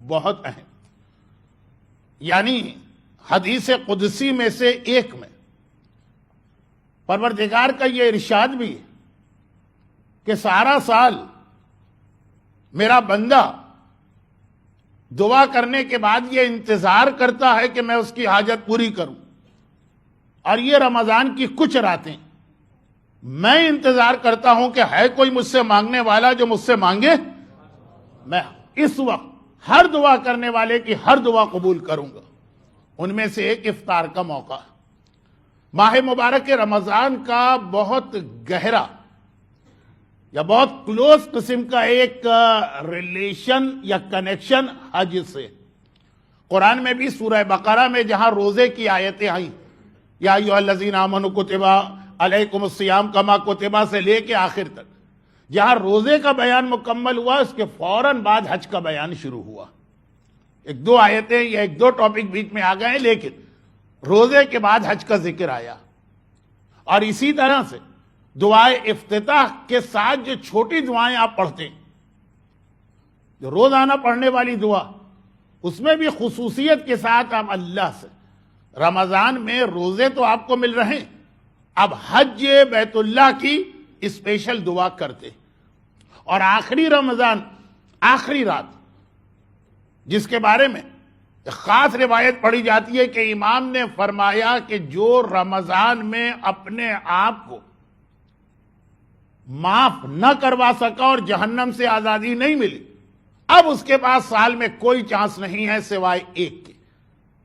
بہت اہم، یعنی حدیث قدسی میں سے ایک میں پروردگار کا یہ ارشاد بھی ہے کہ سارا سال میرا بندہ دعا کرنے کے بعد یہ انتظار کرتا ہے کہ میں اس کی حاجت پوری کروں، اور یہ رمضان کی کچھ راتیں میں انتظار کرتا ہوں کہ ہے کوئی مجھ سے مانگنے والا جو مجھ سے مانگے، میں اس وقت ہر دعا کرنے والے کی ہر دعا قبول کروں گا۔ ان میں سے ایک افطار کا موقع ہے۔ ماہ مبارک رمضان کا بہت گہرا یا بہت کلوز قسم کا ایک ریلیشن یا کنیکشن حج سے۔ قرآن میں بھی سورہ بقرہ میں جہاں روزے کی آیتیں آئیں، یا ایھا الذین آمنوا کتب علیکم الصیام کما کتب سے لے کے آخر تک، جہاں روزے کا بیان مکمل ہوا اس کے فوراً بعد حج کا بیان شروع ہوا۔ ایک دو آیتیں یا ایک دو ٹاپک بیچ میں آ گئے، لیکن روزے کے بعد حج کا ذکر آیا۔ اور اسی طرح سے دعائے افتتاح کے ساتھ جو چھوٹی دعائیں آپ پڑھتے ہیں، جو روزانہ پڑھنے والی دعا، اس میں بھی خصوصیت کے ساتھ آپ اللہ سے رمضان میں روزے تو آپ کو مل رہے ہیں، اب حج بیت اللہ کی اسپیشل دعا کرتے۔ اور آخری رمضان، آخری رات، جس کے بارے میں ایک خاص روایت پڑھی جاتی ہے کہ امام نے فرمایا کہ جو رمضان میں اپنے آپ کو معاف نہ کروا سکا اور جہنم سے آزادی نہیں ملی، اب اس کے پاس سال میں کوئی چانس نہیں ہے سوائے ایک کے،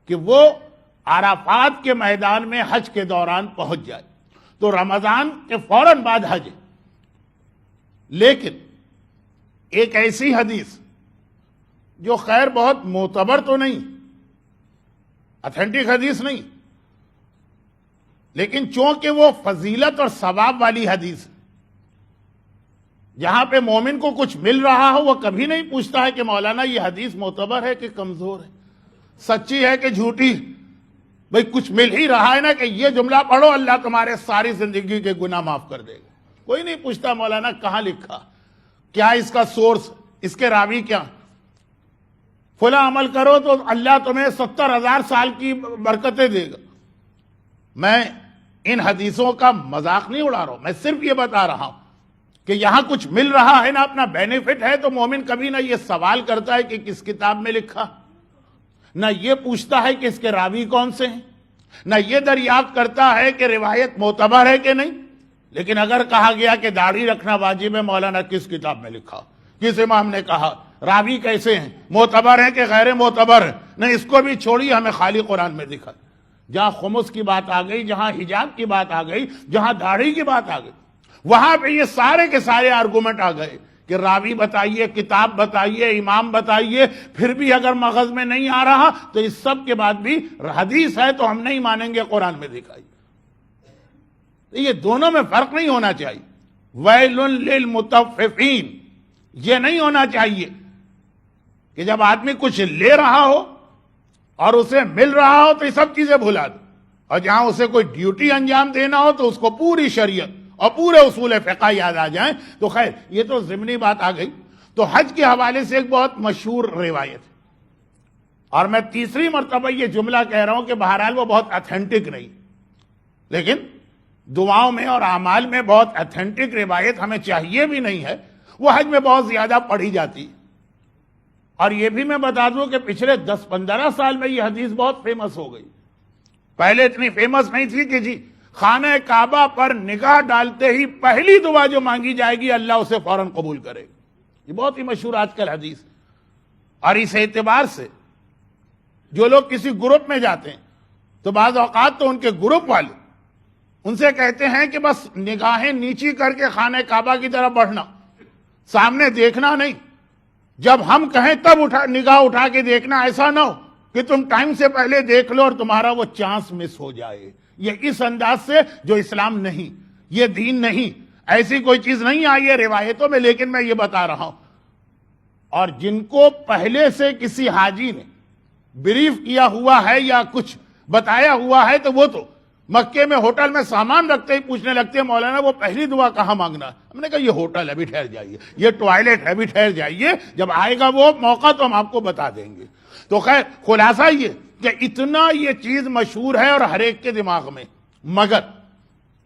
کہ وہ عرفات کے میدان میں حج کے دوران پہنچ جائے۔ تو رمضان کے فوراً بعد حج ہے۔ لیکن ایک ایسی حدیث جو خیر بہت معتبر تو نہیں، اتھینٹک حدیث نہیں، لیکن چونکہ وہ فضیلت اور ثواب والی حدیث ہے، جہاں پہ مومن کو کچھ مل رہا ہو وہ کبھی نہیں پوچھتا ہے کہ مولانا یہ حدیث معتبر ہے کہ کمزور ہے، سچی ہے کہ جھوٹی، بھئی کچھ مل ہی رہا ہے نا کہ یہ جملہ پڑھو اللہ تمہارے ساری زندگی کے گناہ معاف کر دے گا۔ کوئی نہیں پوچھتا مولانا کہاں لکھا، کیا اس کا سورس، اس کے راوی کیا، فلاں عمل کرو تو اللہ تمہیں 70,000 سال کی برکتیں دے گا۔ میں ان حدیثوں کا مذاق نہیں اڑا رہا ہوں، میں صرف یہ بتا رہا ہوں کہ یہاں کچھ مل رہا ہے نا، اپنا بینیفٹ ہے، تو مومن کبھی نہ یہ سوال کرتا ہے کہ کس کتاب میں لکھا، نہ یہ پوچھتا ہے کہ اس کے راوی کون سے ہیں، نہ یہ دریافت کرتا ہے کہ روایت معتبر ہے کہ نہیں۔ لیکن اگر کہا گیا کہ داڑھی رکھنا واجب ہے، مولانا کس کتاب میں لکھا، کس امام نے کہا، راوی کیسے ہیں، معتبر ہیں کہ غیر معتبر ہیں، نہیں اس کو بھی چھوڑی، ہمیں خالی قرآن میں دکھا۔ جہاں خمس کی بات آ گئی، جہاں حجاب کی بات آ گئی، جہاں داڑھی کی بات آ گئی، وہاں پہ یہ سارے کے سارے آرگومنٹ آ گئے کہ راوی بتائیے، کتاب بتائیے، امام بتائیے، پھر بھی اگر مغز میں نہیں آ رہا تو اس سب کے بعد بھی حدیث ہے تو ہم نہیں مانیں گے، قرآن میں دکھائی۔ یہ دونوں میں فرق نہیں ہونا چاہیے۔ ویل للمطففین، یہ نہیں ہونا چاہیے کہ جب آدمی کچھ لے رہا ہو اور اسے مل رہا ہو تو یہ سب چیزیں بھلا دے، اور جہاں اسے کوئی ڈیوٹی انجام دینا ہو تو اس کو پوری شریعت اور پورے اصول فقہ یاد آ جائیں۔ تو خیر یہ تو ضمنی بات آ گئی۔ تو حج کے حوالے سے ایک بہت مشہور روایت ہے، اور میں تیسری مرتبہ یہ جملہ کہہ رہا ہوں کہ بہرحال وہ بہت اتھینٹک نہیں، لیکن دعاؤں میں اور اعمال میں بہت اتھینٹک روایت ہمیں چاہیے بھی نہیں ہے، وہ حج میں بہت زیادہ پڑھی جاتی ہے۔ اور یہ بھی میں بتا دوں کہ پچھلے 10-15 سال میں یہ حدیث بہت فیمس ہو گئی۔ پہلے اتنی فیمس نہیں تھی کہ جی خانہ کعبہ پر نگاہ ڈالتے ہی پہلی دعا جو مانگی جائے گی اللہ اسے فوراً قبول کرے گا۔ یہ بہت ہی مشہور آج کل حدیث، اور اس اعتبار سے جو لوگ کسی گروپ میں جاتے ہیں تو بعض اوقات تو ان کے گروپ والے ان سے کہتے ہیں کہ بس نگاہیں نیچی کر کے خانہ کعبہ کی طرف بڑھنا، سامنے دیکھنا نہیں، جب ہم کہیں تب نگاہ اٹھا کے دیکھنا، ایسا نہ ہو کہ تم ٹائم سے پہلے دیکھ لو اور تمہارا وہ چانس مس ہو جائے۔ یہ اس انداز سے جو اسلام نہیں، یہ دین نہیں، ایسی کوئی چیز نہیں آئی ہے روایتوں میں، لیکن میں یہ بتا رہا ہوں۔ اور جن کو پہلے سے کسی حاجی نے بریف کیا ہوا ہے یا کچھ بتایا ہوا ہے تو وہ تو مکے میں ہوٹل میں سامان رکھتے ہی پوچھنے لگتے ہیں مولانا وہ پہلی دعا کہاں مانگنا ہے؟ ہم نے کہا یہ ہوٹل ہے ابھی ٹھہر جائیے، یہ ٹوائلٹ ہے ابھی ٹھہر جائیے، جب آئے گا وہ موقع تو ہم آپ کو بتا دیں گے۔ تو خیر خلاصہ یہ کہ اتنا یہ چیز مشہور ہے اور ہر ایک کے دماغ میں، مگر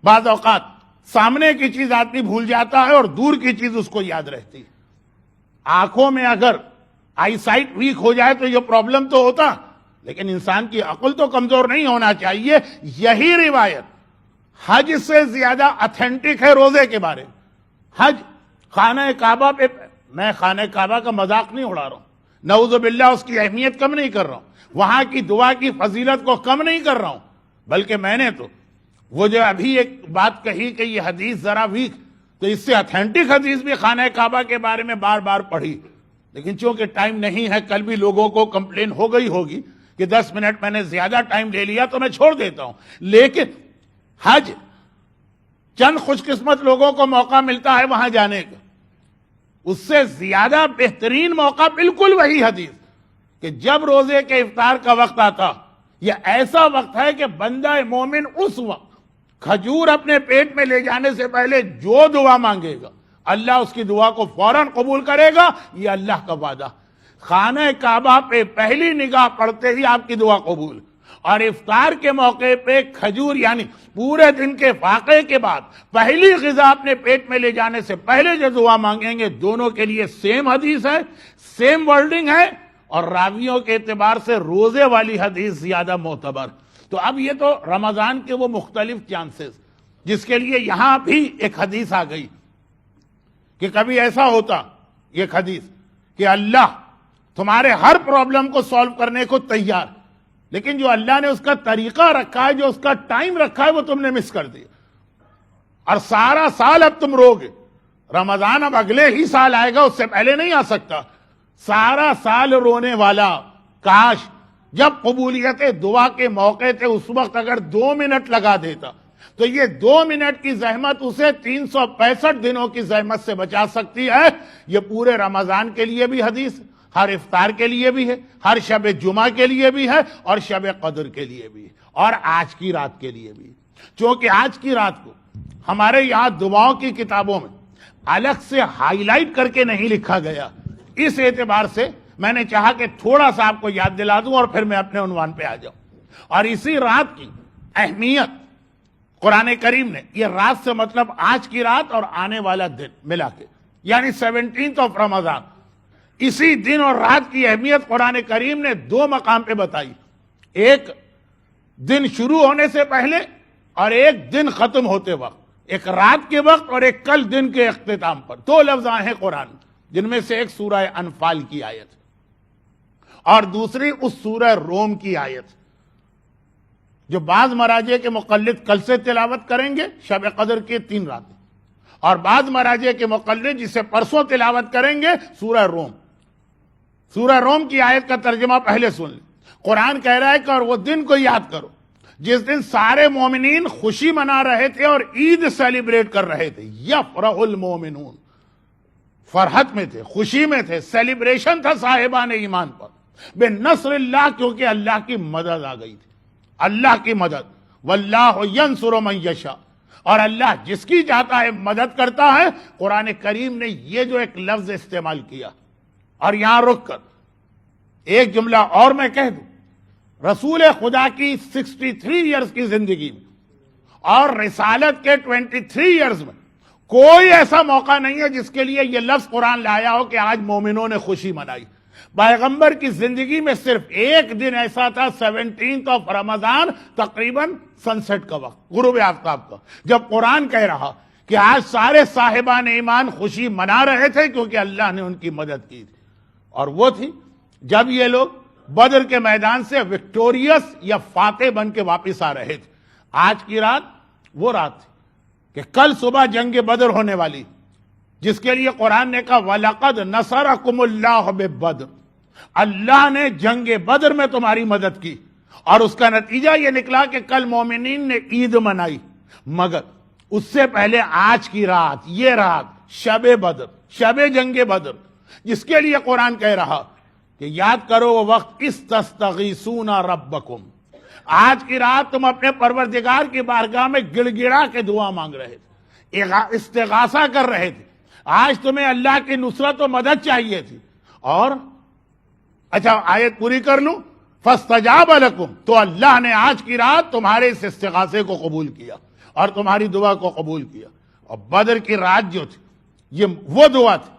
بعض اوقات سامنے کی چیز آدمی بھول جاتا ہے اور دور کی چیز اس کو یاد رہتی ہے۔ آنکھوں میں اگر آئی سائٹ ویک ہو جائے تو یہ پرابلم تو ہوتا، لیکن انسان کی عقل تو کمزور نہیں ہونا چاہیے۔ یہی روایت حج سے زیادہ اتھینٹک ہے روزے کے بارے میں۔ حج خانہ کعبہ پہ، میں خانہ کعبہ کا مذاق نہیں اڑا رہا ہوں، نعوذ باللہ اس کی اہمیت کم نہیں کر رہا ہوں، وہاں کی دعا کی فضیلت کو کم نہیں کر رہا ہوں، بلکہ میں نے تو وہ جو ابھی ایک بات کہی کہ یہ حدیث ذرا ویک، تو اس سے اتھینٹک حدیث بھی خانہ کعبہ کے بارے میں بار بار پڑھی، لیکن چونکہ ٹائم نہیں ہے، کل بھی لوگوں کو کمپلین ہو گئی ہوگی کہ 10 منٹ میں نے زیادہ ٹائم لے لیا تو میں چھوڑ دیتا ہوں۔ لیکن حج چند خوش قسمت لوگوں کو موقع ملتا ہے وہاں جانے کا، اس سے زیادہ بہترین موقع بالکل وہی حدیث کہ جب روزے کے افطار کا وقت آتا، یہ ایسا وقت ہے کہ بندہ مومن اس وقت کھجور اپنے پیٹ میں لے جانے سے پہلے جو دعا مانگے گا اللہ اس کی دعا کو فوراً قبول کرے گا، یہ اللہ کا وعدہ۔ خانہ کعبہ پہ پہلی نگاہ پڑتے ہی آپ کی دعا قبول، اور افطار کے موقع پہ کھجور یعنی پورے دن کے فاقے کے بعد پہلی غذا اپنے پیٹ میں لے جانے سے پہلے جو دعا مانگیں گے، دونوں کے لیے سیم حدیث ہے، سیم ورڈنگ ہے، اور راویوں کے اعتبار سے روزے والی حدیث زیادہ معتبر۔ تو اب یہ تو رمضان کے وہ مختلف چانسز جس کے لیے یہاں بھی ایک حدیث آ گئی کہ کبھی ایسا ہوتا، ایک حدیث کہ اللہ تمہارے ہر پرابلم کو سالو کرنے کو تیار، لیکن جو اللہ نے اس کا طریقہ رکھا ہے، جو اس کا ٹائم رکھا ہے، وہ تم نے مس کر دیا، اور سارا سال اب تم رو گے۔ رمضان اب اگلے ہی سال آئے گا، اس سے پہلے نہیں آ سکتا، سارا سال رونے والا۔ کاش جب قبولیت دعا کے موقع تھے اس وقت اگر 2 منٹ لگا دیتا تو یہ 2 منٹ کی زحمت اسے 365 دنوں کی زحمت سے بچا سکتی ہے۔ یہ پورے رمضان کے لیے بھی حدیث، ہر افطار کے لیے بھی ہے، ہر شب جمعہ کے لیے بھی ہے، اور شب قدر کے لیے بھی ہے، اور آج کی رات کے لیے بھی۔ چونکہ آج کی رات کو ہمارے یہاں دعاؤں کی کتابوں میں الگ سے ہائی لائٹ کر کے نہیں لکھا گیا، اس اعتبار سے میں نے چاہا کہ تھوڑا سا آپ کو یاد دلا دوں اور پھر میں اپنے عنوان پہ آ جاؤں۔ اور اسی رات کی اہمیت قرآن کریم نے، یہ رات سے مطلب آج کی رات اور آنے والا دن ملا کے، یعنی 17 رمضان، اسی دن اور رات کی اہمیت قرآن کریم نے 2 مقام پہ بتائی، ایک دن شروع ہونے سے پہلے اور ایک دن ختم ہوتے وقت، ایک رات کے وقت اور ایک کل دن کے اختتام پر۔ 2 لفظ آئے ہیں قرآن، جن میں سے ایک سورہ انفال کی آیت اور دوسری اس سورہ روم کی آیت، جو بعض مراجع کے مقلد کل سے تلاوت کریں گے شب قدر کے 3 راتیں، اور بعض مراجع کے مقلد جسے پرسوں تلاوت کریں گے سورہ روم۔ سورہ روم کی آیت کا ترجمہ پہلے سن لیں۔ قرآن کہہ رہا ہے کہ اور وہ دن کو یاد کرو جس دن سارے مومنین خوشی منا رہے تھے اور عید سیلیبریٹ کر رہے تھے۔ یفرح المومنون، فرحت میں تھے، خوشی میں تھے، سیلیبریشن تھا صاحبان ایمان پر، بے نصر اللہ، کیونکہ اللہ کی مدد آ گئی تھی، اللہ کی مدد۔ واللہ ینصر من یشاء، اور اللہ جس کی چاہتا ہے مدد کرتا ہے۔ قرآن کریم نے یہ جو ایک لفظ استعمال کیا، اور یہاں رک کر ایک جملہ اور میں کہہ دوں، رسول خدا کی 63 ایئرز کی زندگی میں اور رسالت کے 23 ایئرز میں کوئی ایسا موقع نہیں ہے جس کے لیے یہ لفظ قرآن لایا ہو کہ آج مومنوں نے خوشی منائی۔ پیغمبر کی زندگی میں صرف ایک دن ایسا تھا، 17 رمضان، تقریباً سنسٹ کا وقت، غروب آفتاب کا، جب قرآن کہہ رہا کہ آج سارے صاحبان ایمان خوشی منا رہے تھے کیونکہ اللہ نے ان کی مدد کی تھی، اور وہ تھی جب یہ لوگ بدر کے میدان سے وکٹوریس یا فاتح بن کے واپس آ رہے تھے۔ آج کی رات وہ رات تھی کہ کل صبح جنگ بدر ہونے والی، جس کے لیے قرآن نے کہا وَلَقَدْ نَصَرَكُمُ اللَّهُ بِبَدْرٍ، اللہ نے جنگ بدر میں تمہاری مدد کی، اور اس کا نتیجہ یہ نکلا کہ کل مومنین نے عید منائی۔ مگر اس سے پہلے آج کی رات، یہ رات شب بدر، شب جنگ بدر، جس کے لیے قرآن کہہ رہا کہ یاد کرو وہ وقت استستغیثون ربکم، آج کی رات تم اپنے پروردگار کی بارگاہ میں گڑ گڑا کے دعا مانگ رہے تھے، استغاثہ کر رہے تھے، آج تمہیں اللہ کی نصرت و مدد چاہیے تھی، اور اچھا آیت پوری کر لوں، فاستجاب لکم، تو اللہ نے آج کی رات تمہارے اس استغاثے کو قبول کیا اور تمہاری دعا کو قبول کیا۔ اور بدر کی رات جو تھی یہ وہ دعا تھی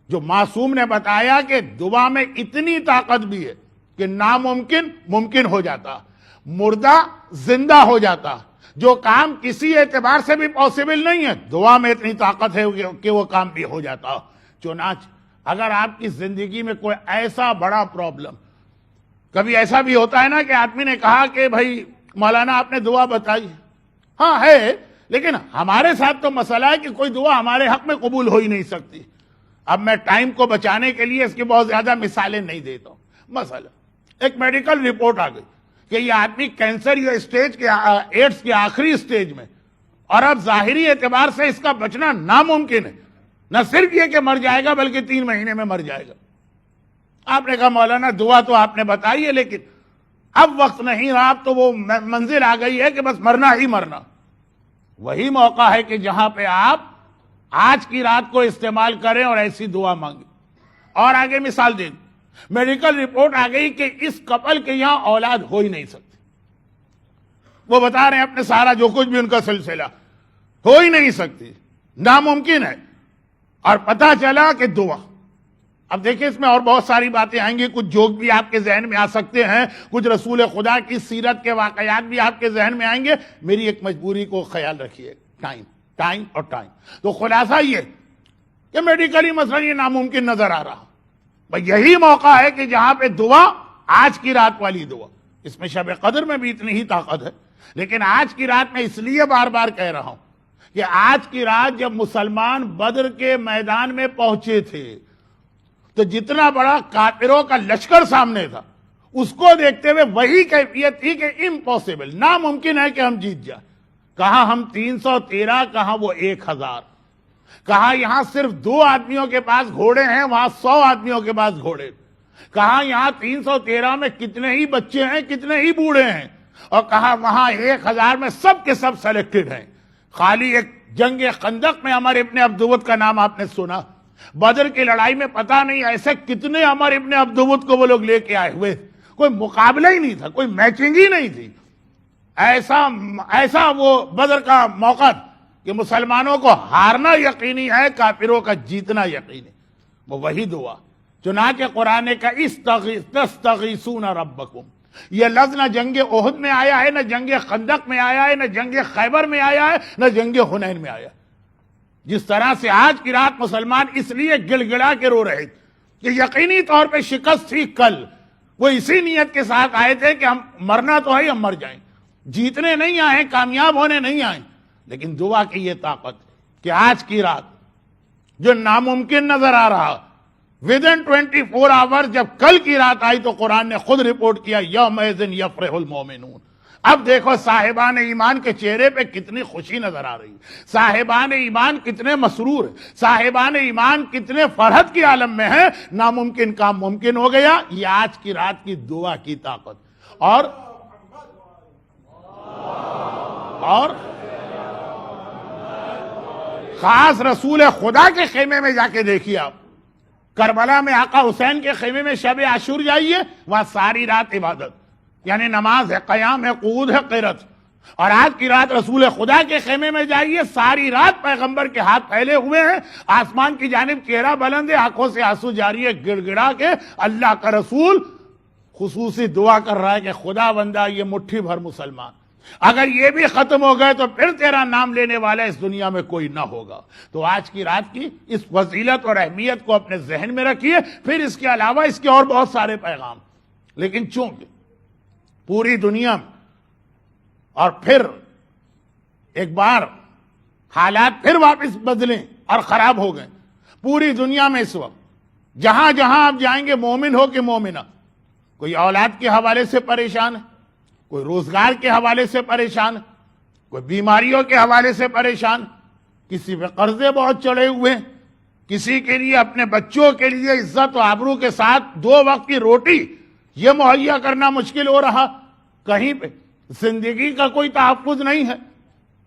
جو معصوم نے بتایا کہ دعا میں اتنی طاقت بھی ہے کہ ناممکن ممکن ہو جاتا، مردہ زندہ ہو جاتا، جو کام کسی اعتبار سے بھی پاسبل نہیں ہے دعا میں اتنی طاقت ہے کہ وہ کام بھی ہو جاتا۔ چنانچہ اگر آپ کی زندگی میں کوئی ایسا بڑا پرابلم، کبھی ایسا بھی ہوتا ہے نا کہ آدمی نے کہا کہ بھائی مولانا آپ نے دعا بتائی، ہاں ہے، لیکن ہمارے ساتھ تو مسئلہ ہے کہ کوئی دعا ہمارے حق میں قبول ہو ہی نہیں سکتی۔ اب میں ٹائم کو بچانے کے لیے اس کی بہت زیادہ مثالیں نہیں دیتا ہوں۔ مثلا ایک میڈیکل رپورٹ آ گئی کہ یہ آدمی کینسر یا ایڈز کے آخری سٹیج میں، اور اب ظاہری اعتبار سے اس کا بچنا ناممکن ہے، نہ صرف یہ کہ مر جائے گا بلکہ 3 مہینے میں مر جائے گا۔ آپ نے کہا مولانا دعا تو آپ نے بتائی ہے لیکن اب وقت نہیں رہا، اب تو وہ منزل آ گئی ہے کہ بس مرنا ہی مرنا۔ وہی موقع ہے کہ جہاں پہ آپ آج کی رات کو استعمال کریں اور ایسی دعا مانگیں۔ اور آگے مثال دیں، میڈیکل رپورٹ آ گئی کہ اس کپل کے یہاں اولاد ہو ہی نہیں سکتی، وہ بتا رہے ہیں اپنے سارا جو کچھ بھی ان کا سلسلہ ہو ہی نہیں سکتی، ناممکن ہے، اور پتہ چلا کہ دعا۔ اب دیکھیں اس میں اور بہت ساری باتیں آئیں گی، کچھ جوک بھی آپ کے ذہن میں آ سکتے ہیں، کچھ رسول خدا کی سیرت کے واقعات بھی آپ کے ذہن میں آئیں گے، میری ایک مجبوری کو خیال رکھیے، ٹائم اور ٹائم۔ تو خلاصہ یہ کہ میڈیکلی مسئلہ یہ ناممکن نظر آ رہا، بھئی یہی موقع ہے کہ جہاں پہ دعا، آج کی رات والی دعا، اس میں شب قدر میں بھی اتنی ہی طاقت ہے، لیکن آج کی رات میں اس لیے بار بار کہہ رہا ہوں کہ آج کی رات جب مسلمان بدر کے میدان میں پہنچے تھے تو جتنا بڑا کافروں کا لشکر سامنے تھا اس کو دیکھتے ہوئے وہی کیفیت تھی کہ امپاسبل، ناممکن ہے کہ ہم جیت جائیں۔ کہاں ہم 313، کہاں وہ 1000، کہاں یہاں صرف 2 آدمیوں کے پاس گھوڑے ہیں، وہاں 100 آدمیوں کے پاس گھوڑے، کہاں یہاں 313 میں کتنے ہی بچے ہیں، کتنے ہی بوڑھے ہیں، اور کہاں وہاں 1000 میں سب کے سب سلیکٹڈ ہیں۔ خالی ایک جنگ خندق میں عمر ابن عبدود کا نام آپ نے سنا، بدر کی لڑائی میں پتہ نہیں ایسے کتنے عمر ابن عبدود کو وہ لوگ لے کے آئے ہوئے، کوئی مقابلہ ہی نہیں تھا، کوئی میچنگ ہی نہیں تھی۔ ایسا وہ بدر کا موقع کہ مسلمانوں کو ہارنا یقینی ہے، کافروں کا جیتنا یقینی، وہ وہی دعا۔ چنانچہ قرآن کا تستغیثون ربکم، یہ لفظ نہ جنگ احد میں آیا ہے، نہ جنگ خندق میں آیا ہے، نہ جنگ خیبر میں آیا ہے، نہ جنگ حنین میں آیا ہے۔ جس طرح سے آج کی رات مسلمان اس لیے گڑ گڑا کے رو رہے کہ یقینی طور پہ شکست تھی کل، وہ اسی نیت کے ساتھ آئے تھے کہ ہم مرنا تو ہے، ہم مر جائیں، جیتنے نہیں آئے، کامیاب ہونے نہیں آئے، لیکن دعا کی یہ طاقت کہ آج کی رات جو ناممکن نظر آ رہا، within 24 hours جب کل کی رات آئی تو قرآن نے خود رپورٹ کیا یومئذ یفرح المومنون۔ اب دیکھو صاحبان ایمان کے چہرے پہ کتنی خوشی نظر آ رہی، صاحبان ایمان کتنے مسرور ہیں، صاحبان ایمان کتنے فرحت کے عالم میں ہیں، ناممکن کام ممکن ہو گیا۔ یہ آج کی رات کی دعا کی طاقت۔ اور خاص رسول خدا کے خیمے میں جا کے دیکھیے، آپ کربلا میں آقا حسین کے خیمے میں شب عاشور جائیے، وہاں ساری رات عبادت، یعنی نماز ہے، قیام ہے، قعود ہے، قرات۔ اور آج کی رات رسول خدا کے خیمے میں جائیے، ساری رات پیغمبر کے ہاتھ پھیلے ہوئے ہیں، آسمان کی جانب چہرہ بلند ہے، آنکھوں سے آنسو جاری ہے، گڑ گڑا کے اللہ کا رسول خصوصی دعا کر رہا ہے کہ خدا بندہ یہ مٹھی بھر مسلمان اگر یہ بھی ختم ہو گئے تو پھر تیرا نام لینے والا اس دنیا میں کوئی نہ ہوگا۔ تو آج کی رات کی اس فضیلت اور اہمیت کو اپنے ذہن میں رکھیے، پھر اس کے علاوہ اس کے اور بہت سارے پیغام، لیکن چونکہ پوری دنیا میں اور پھر ایک بار حالات پھر واپس بدلیں اور خراب ہو گئے، پوری دنیا میں اس وقت جہاں جہاں آپ جائیں گے مومن ہو کہ مومنہ، کوئی اولاد کے حوالے سے پریشان ہے، کوئی روزگار کے حوالے سے پریشان، کوئی بیماریوں کے حوالے سے پریشان، کسی پہ قرضے بہت چڑھے ہوئے، کسی کے لیے اپنے بچوں کے لیے عزت و آبرو کے ساتھ 2 وقت کی روٹی یہ مہیا کرنا مشکل ہو رہا، کہیں پہ زندگی کا کوئی تحفظ نہیں ہے،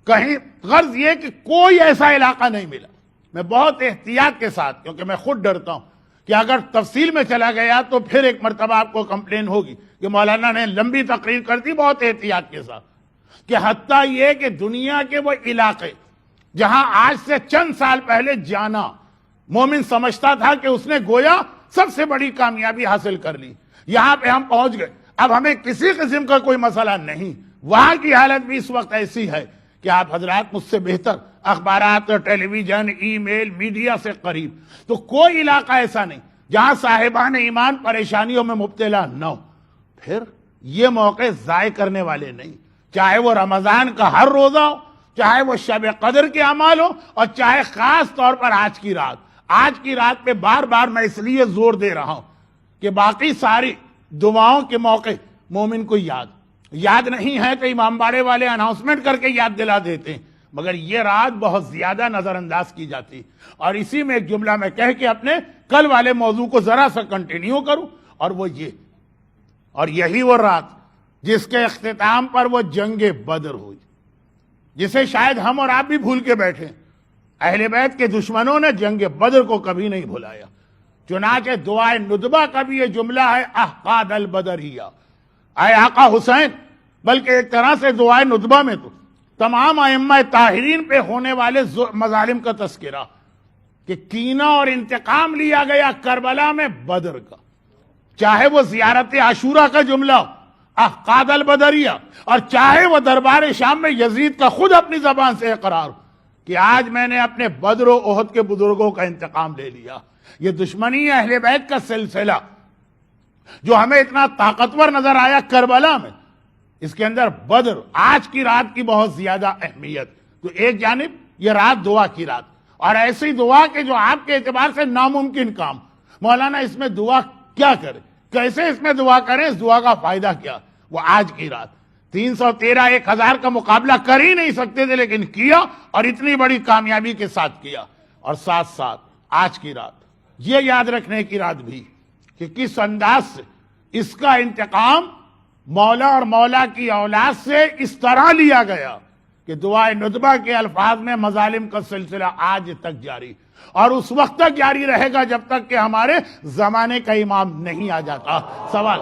کہیں غرض یہ کہ کوئی ایسا علاقہ نہیں ملا۔ میں بہت احتیاط کے ساتھ، کیونکہ میں خود ڈرتا ہوں کہ اگر تفصیل میں چلا گیا تو پھر ایک مرتبہ آپ کو کمپلین ہوگی کہ مولانا نے لمبی تقریر کر دی، بہت احتیاط کے ساتھ، کہ حتیٰ یہ کہ دنیا کے وہ علاقے جہاں آج سے چند سال پہلے جانا مومن سمجھتا تھا کہ اس نے گویا سب سے بڑی کامیابی حاصل کر لی، یہاں پہ ہم پہنچ گئے، اب ہمیں کسی قسم کا کوئی مسئلہ نہیں۔ وہاں کی حالت بھی اس وقت ایسی ہے کہ آپ حضرات مجھ سے بہتر اخبارات، ٹیلی ویژن، ای میل، میڈیا سے قریب، تو کوئی علاقہ ایسا نہیں جہاں صاحبان ایمان پریشانیوں میں مبتلا نہ ہو۔ پھر یہ موقع ضائع کرنے والے نہیں، چاہے وہ رمضان کا ہر روزہ ہو، چاہے وہ شب قدر کے اعمال ہو، اور چاہے خاص طور پر آج کی رات۔ آج کی رات پہ بار بار میں اس لیے زور دے رہا ہوں کہ باقی ساری دعاؤں کے موقع مومن کو یاد نہیں ہے تو امام باڑے والے اناؤنسمنٹ کر کے یاد دلا دیتے ہیں، مگر یہ رات بہت زیادہ نظر انداز کی جاتی۔ اور اسی میں ایک جملہ میں کہہ کے اپنے کل والے موضوع کو ذرا سا کنٹینیو کروں، اور وہ یہ، اور یہی وہ رات جس کے اختتام پر وہ جنگ بدر ہوئی، جسے شاید ہم اور آپ بھی بھول کے بیٹھے۔ اہل بیت کے دشمنوں نے جنگ بدر کو کبھی نہیں بھلایا، چنانچہ دعائے ندبہ کا بھی یہ جملہ ہے، احقاد البدریہ، اے آقا حسین، بلکہ ایک طرح سے دعائے ندبہ میں تو تمام ائمہ طاہرین پہ ہونے والے مظالم کا تذکرہ، کہ کینہ اور انتقام لیا گیا کربلا میں بدر کا، چاہے وہ زیارت عاشورہ کا جملہ ہو، احقاد البدریہ، اور چاہے وہ دربار شام میں یزید کا خود اپنی زبان سے اقرار کہ آج میں نے اپنے بدر و احد کے بزرگوں کا انتقام لے لیا۔ یہ دشمنی اہل بیت کا سلسلہ جو ہمیں اتنا طاقتور نظر آیا کربلا میں، اس کے اندر بدر آج کی رات کی بہت زیادہ اہمیت۔ تو ایک جانب یہ رات دعا کی رات، اور ایسی دعا کہ جو آپ کے اعتبار سے ناممکن کام، مولانا اس میں دعا کیا کرے، کیسے اس میں دعا کریں، اس دعا کا فائدہ کیا، وہ آج کی رات 313 1000 کا مقابلہ کر ہی نہیں سکتے تھے، لیکن کیا، اور اتنی بڑی کامیابی کے ساتھ کیا۔ اور ساتھ ساتھ آج کی رات یہ یاد رکھنے کی رات بھی کہ کس انداز سے اس کا انتقام مولا اور مولا کی اولاد سے اس طرح لیا گیا کہ دعائے ندبہ کے الفاظ میں مظالم کا سلسلہ آج تک جاری، اور اس وقت تک جاری رہے گا جب تک کہ ہمارے زمانے کا امام نہیں آ جاتا۔ سوال